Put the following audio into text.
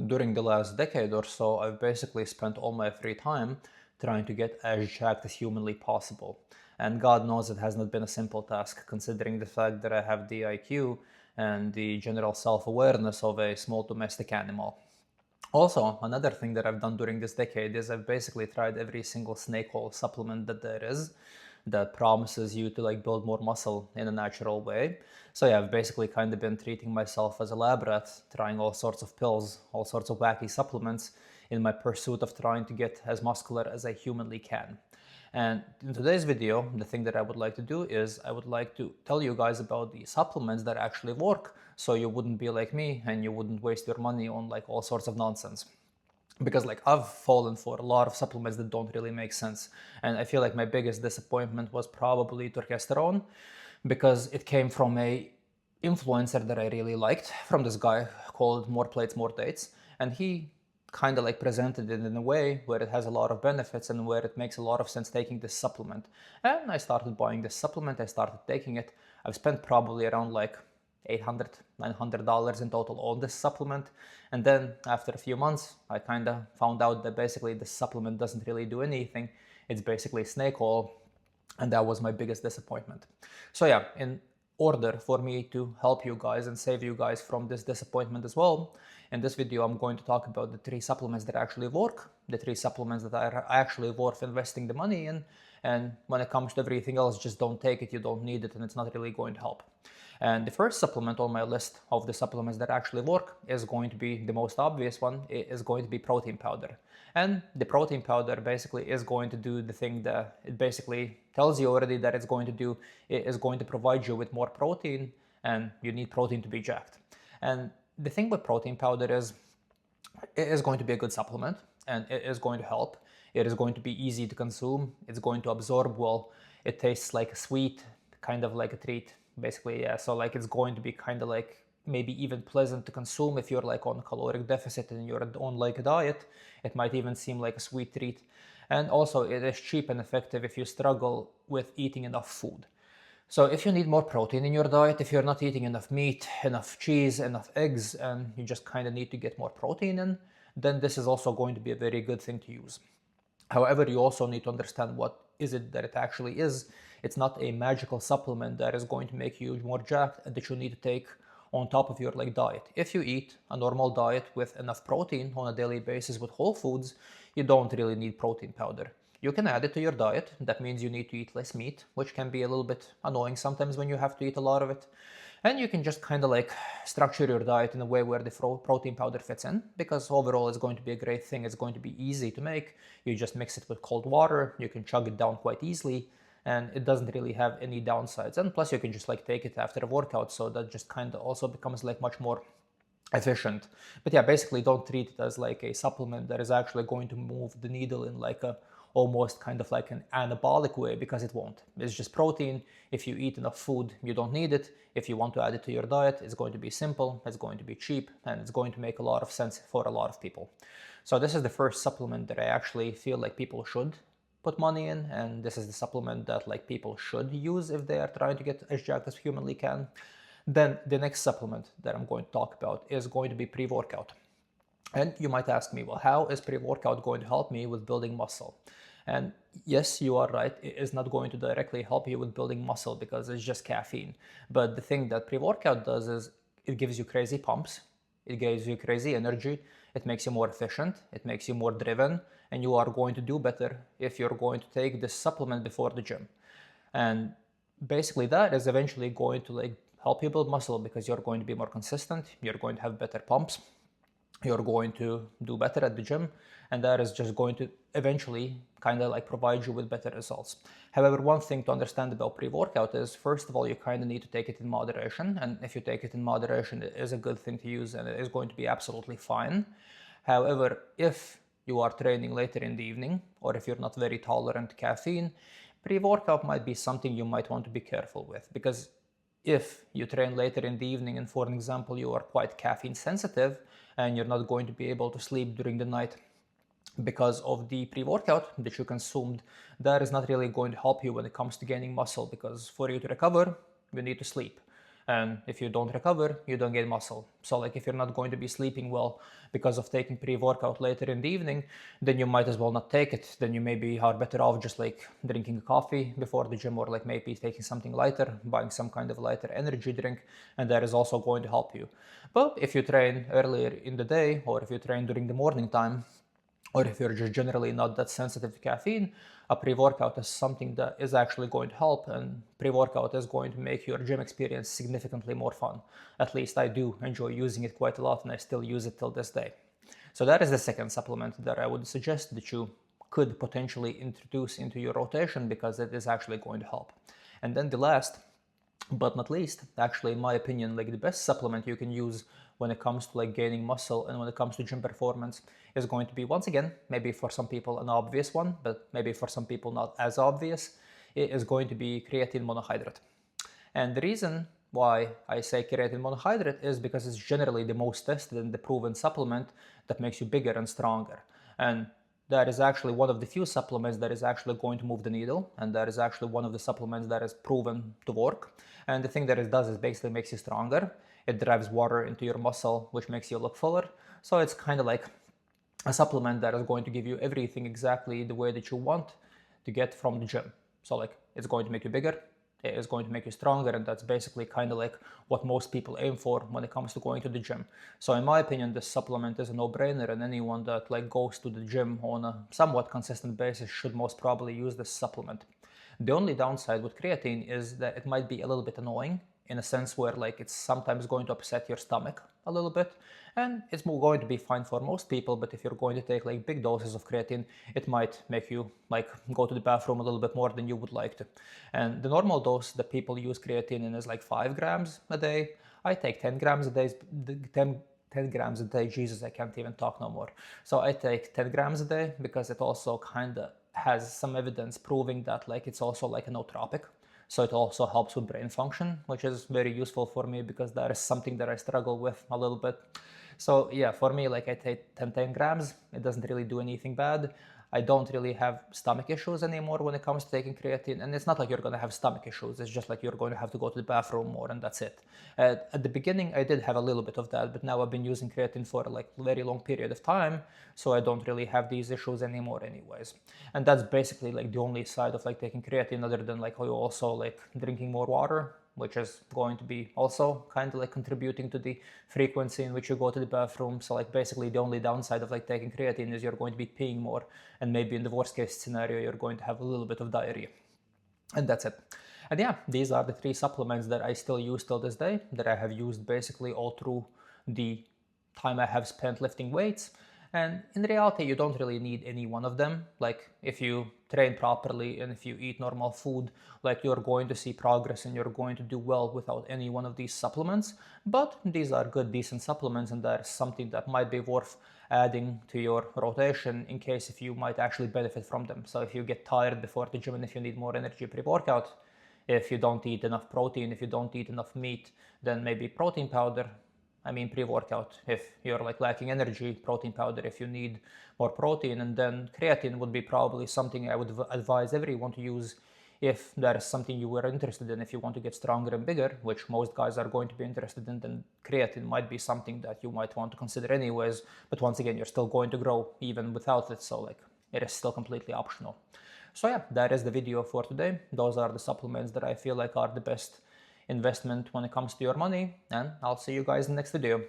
during the last decade or so, I've basically spent all my free time trying to get as jacked as humanly possible. And God knows it has not been a simple task, considering the fact that I have the IQ and the general self-awareness of a small domestic animal. Also, another thing that I've done during this decade is I've basically tried every single snake oil supplement that there is that promises you to build more muscle in a natural way. So yeah, I've basically kind of been treating myself as a lab rat, trying all sorts of pills, all sorts of wacky supplements in my pursuit of trying to get as muscular as I humanly can. And in today's video, the thing that I would like to do is I would like to tell you guys about the supplements that actually work, so you wouldn't be like me and you wouldn't waste your money on all sorts of nonsense. Because I've fallen for a lot of supplements that don't really make sense. And I feel like my biggest disappointment was probably Turkesterone, because it came from a influencer that I really liked, from this guy called More Plates, More Dates. And he kind of presented it in a way where it has a lot of benefits and where it makes a lot of sense taking this supplement. And I started buying this supplement, I started taking it. I've spent probably around $800, $900 in total on this supplement. And then after a few months, I kind of found out that basically this supplement doesn't really do anything. It's basically snake oil. And that was my biggest disappointment. So yeah, in order for me to help you guys and save you guys from this disappointment as well, in this video I'm going to talk about the 3 supplements that actually work, the 3 supplements that are actually worth investing the money in, and when it comes to everything else, just don't take it, you don't need it, and it's not really going to help. And the first supplement on my list of the supplements that actually work is going to be the most obvious one. It is going to be protein powder. And the protein powder basically is going to do the thing that it basically tells you already that it's going to do. It is going to provide you with more protein, and you need protein to be jacked. And the thing with protein powder is it is going to be a good supplement, and it is going to help. It is going to be easy to consume. It's going to absorb well. It tastes like a sweet, kind of like a treat, basically. Yeah. So it's going to be kind of maybe even pleasant to consume if you're on a caloric deficit and you're on a diet. It might even seem like a sweet treat. And also it is cheap and effective if you struggle with eating enough food. So if you need more protein in your diet, if you're not eating enough meat, enough cheese, enough eggs, and you just kind of need to get more protein in, then this is also going to be a very good thing to use. However, you also need to understand what is it that it actually is. It's not a magical supplement that is going to make you more jacked and that you need to take on top of your diet. If you eat a normal diet with enough protein on a daily basis with whole foods, you don't really need protein powder. You can add it to your diet. That means you need to eat less meat, which can be a little bit annoying sometimes when you have to eat a lot of it. And you can just kind of structure your diet in a way where the protein powder fits in, because overall it's going to be a great thing. It's going to be easy to make. You just mix it with cold water. You can chug it down quite easily, and it doesn't really have any downsides. And plus you can just take it after a workout, so that just kind of also becomes much more efficient. But yeah, basically don't treat it as a supplement that is actually going to move the needle in a almost kind of an anabolic way, because it won't. It's just protein. If you eat enough food, you don't need it. If you want to add it to your diet, it's going to be simple, it's going to be cheap, and it's going to make a lot of sense for a lot of people. So this is the first supplement that I actually feel people should put money in, and this is the supplement that people should use if they are trying to get as jacked as humanly can. Then the next supplement that I'm going to talk about is going to be pre-workout. And you might ask me, well, how is pre-workout going to help me with building muscle? And yes, you are right. It is not going to directly help you with building muscle because it's just caffeine. But the thing that pre-workout does is it gives you crazy pumps. It gives you crazy energy. It makes you more efficient. It makes you more driven. And you are going to do better if you're going to take this supplement before the gym. And basically that is eventually going to help you build muscle, because you're going to be more consistent. You're going to have better pumps. You're going to do better at the gym, and that is just going to eventually kind of provide you with better results. However, one thing to understand about pre-workout is, first of all, you kind of need to take it in moderation, and if you take it in moderation, it is a good thing to use and it is going to be absolutely fine. However, if you are training later in the evening, or if you're not very tolerant to caffeine, pre-workout might be something you might want to be careful with, because if you train later in the evening and, for an example, you are quite caffeine sensitive and you're not going to be able to sleep during the night because of the pre-workout that you consumed, that is not really going to help you when it comes to gaining muscle, because for you to recover, you need to sleep. And if you don't recover, you don't gain muscle. So like if you're not going to be sleeping well because of taking pre-workout later in the evening, then you might as well not take it. Then you maybe are better off just like drinking a coffee before the gym, or like maybe taking something lighter, buying some kind of lighter energy drink, and that is also going to help you. But if you train earlier in the day, or if you train during the morning time, or if you're just generally not that sensitive to caffeine, a pre-workout is something that is actually going to help, and pre-workout is going to make your gym experience significantly more fun. At least I do enjoy using it quite a lot, and I still use it till this day. So that is the second supplement that I would suggest that you could potentially introduce into your rotation, because it is actually going to help. And then the last but not least, actually in my opinion, like the best supplement you can use when it comes to like gaining muscle and when it comes to gym performance is going to be, once again, maybe for some people an obvious one, but maybe for some people not as obvious, it is going to be creatine monohydrate. And the reason why I say creatine monohydrate is because it's generally the most tested and the proven supplement that makes you bigger and stronger. And that is actually one of the few supplements that is actually going to move the needle, and that is actually one of the supplements that is proven to work. And the thing that it does is basically makes you stronger. It drives water into your muscle, which makes you look fuller. So it's kind of like a supplement that is going to give you everything exactly the way that you want to get from the gym. So like it's going to make you bigger, it is going to make you stronger, and that's basically kind of like what most people aim for when it comes to going to the gym. So in my opinion, this supplement is a no-brainer, and anyone that like goes to the gym on a somewhat consistent basis should most probably use this supplement. The only downside with creatine is that it might be a little bit annoying, in a sense where like it's sometimes going to upset your stomach a little bit, and it's going to be fine for most people. But if you're going to take like big doses of creatine, it might make you like go to the bathroom a little bit more than you would like to. And the normal dose that people use creatine in is like 5 grams a day. I take 10 grams a day. 10 grams a day, Jesus, I can't even talk no more. So I take 10 grams a day because it also kind of has some evidence proving that like it's also like a nootropic. So it also helps with brain function, which is very useful for me because that is something that I struggle with a little bit. So yeah, for me, like I take 10 grams, it doesn't really do anything bad. I don't really have stomach issues anymore when it comes to taking creatine. And it's not like you're going to have stomach issues. It's just like you're going to have to go to the bathroom more, and that's it. At the beginning, I did have a little bit of that, but now I've been using creatine for like a very long period of time. So I don't really have these issues anymore anyways. And that's basically like the only side of like taking creatine, other than like how you also like drinking more water, which is going to be also kind of like contributing to the frequency in which you go to the bathroom. So like basically the only downside of like taking creatine is you're going to be peeing more, and maybe in the worst case scenario you're going to have a little bit of diarrhea, and that's it. And yeah, these are the 3 supplements that I still use till this day, that I have used basically all through the time I have spent lifting weights. And in reality, you don't really need any one of them. Like if you train properly and if you eat normal food, like you're going to see progress and you're going to do well without any one of these supplements. But these are good, decent supplements, and that's something that might be worth adding to your rotation in case if you might actually benefit from them. So if you get tired before the gym and if you need more energy pre-workout, if you don't eat enough protein, if you don't eat enough meat, then maybe protein powder. I mean pre-workout, if you're like lacking energy, protein powder if you need more protein, and then creatine would be probably something I would advise everyone to use if that is something you were interested in. If you want to get stronger and bigger, which most guys are going to be interested in, then creatine might be something that you might want to consider anyways. But once again, you're still going to grow even without it, so like it is still completely optional. So yeah, that is the video for today. Those are the supplements that I feel like are the best investment when it comes to your money, and I'll see you guys in the next video.